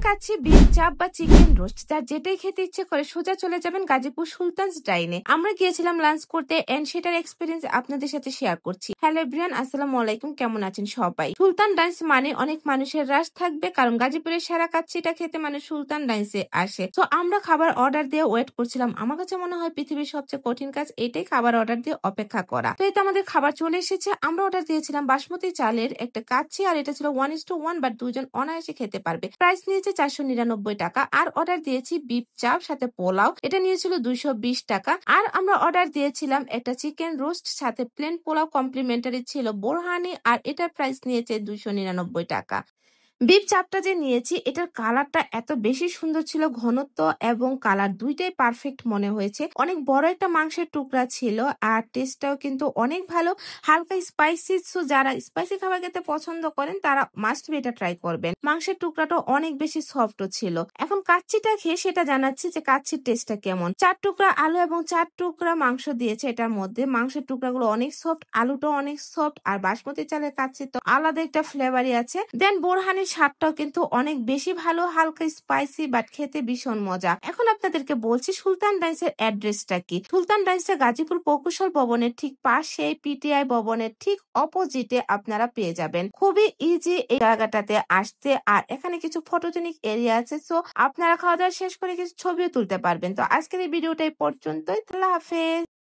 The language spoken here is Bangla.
কাচ্চি, বিফ চাপ বা চিকেন রোস্ট যার যেটাই খেতে ইচ্ছে করে সোজা চলে যাবেন গাজীপুর সুলতানস ডাইনে। আমরা গিয়েছিলাম লাঞ্চ করতে এন্ড সেটার এক্সপিরিয়েন্স আপনাদের সাথে শেয়ার করছি। হ্যালো এভরিওয়ান, আসসালামু আলাইকুম, কেমন আছেন সবাই? সুলতান ডাইন্স মানে অনেক মানুষের রাশ থাকবে, কারণ গাজীপুরের সেরা কাচ্চিটা খেতে মানুষ সুলতান ডাইন্সে আসে। তো আমরা খাবার অর্ডার দিয়ে ওয়েট করছিলাম। আমার কাছে মনে হয় পৃথিবীর সবচেয়ে কঠিন কাজ এটাই, খাবার অর্ডার দিয়ে অপেক্ষা করা। তো এই তো আমাদের খাবার চলে এসেছে। আমরা অর্ডার দিয়েছিলাম বাসমতি চালের একটা কাচ্চি, আর এটা ছিল 1:1, বাট দুজন অনায়াসে খেতে পারবে। প্রাইস নিয়েছে 499 টাকা। আর অর্ডার দিয়েছি বিফ চাপ সাথে পোলাও, এটা নিয়েছিল 220 টাকা। আর আমরা অর্ডার দিয়েছিলাম একটা চিকেন রোস্ট সাথে প্লেন পোলাও, কমপ্লিমেন্টারি ছিল বোরহানি, আর এটার প্রাইস নিয়েছে 299 টাকা। বিফ চাপটা যে নিয়েছি এটার কালারটা এত বেশি সুন্দর ছিল, ঘনত্ব এবং কালার দুইটাই পারফেক্ট মনে হয়েছে। অনেক বড় একটা মাংসের টুকরা ছিল, আর টেস্টটাও কিন্তু অনেক ভালো, হালকা স্পাইসি। সো যারা স্পাইসি খাবার খেতে পছন্দ করেন তারা মাস্ট বি এটা ট্রাই করবেন। মাংসের টুকরাটা অনেক বেশি সফটও ছিল। এখন কাচ্চিটা খেয়ে সেটা জানাচ্ছি যে কাচ্চির টেস্টটা কেমন। 4 টুকরা আলু এবং 4 টুকরা মাংস দিয়েছে এটার মধ্যে। মাংসের টুকরাগুলো অনেক সফট, আলুটাও অনেক সফট, আর বাসমতি চালের কাচ্চি তো আলাদা একটা ফ্লেভারই আছে। দেন বোরহানি স্বাদটাও কিন্তু অনেক বেশি ভালো, হালকা স্পাইসি, বাট খেতে ভীষণ মজা। এখন আপনাদেরকে বলছি সুলতান ডাইন্সের অ্যাড্রেসটা কি। সুলতান ডাইন্সটা গাজীপুর প্রকৌশল ভবনের ঠিক পাশে, পিটিআই ভবনের ঠিক অপোজিটে আপনারা পেয়ে যাবেন। খুবই ইজি এই জায়গাটাতে আসতে, আর এখানে কিছু ফটোজেনিক এরিয়া আছে। সো আপনারা খাওয়া দাওয়া শেষ করে কিছু ছবিও তুলতে পারবেন। তো আজকের এই ভিডিওটা এই পর্যন্তই। আল্লাহ হাফেজ।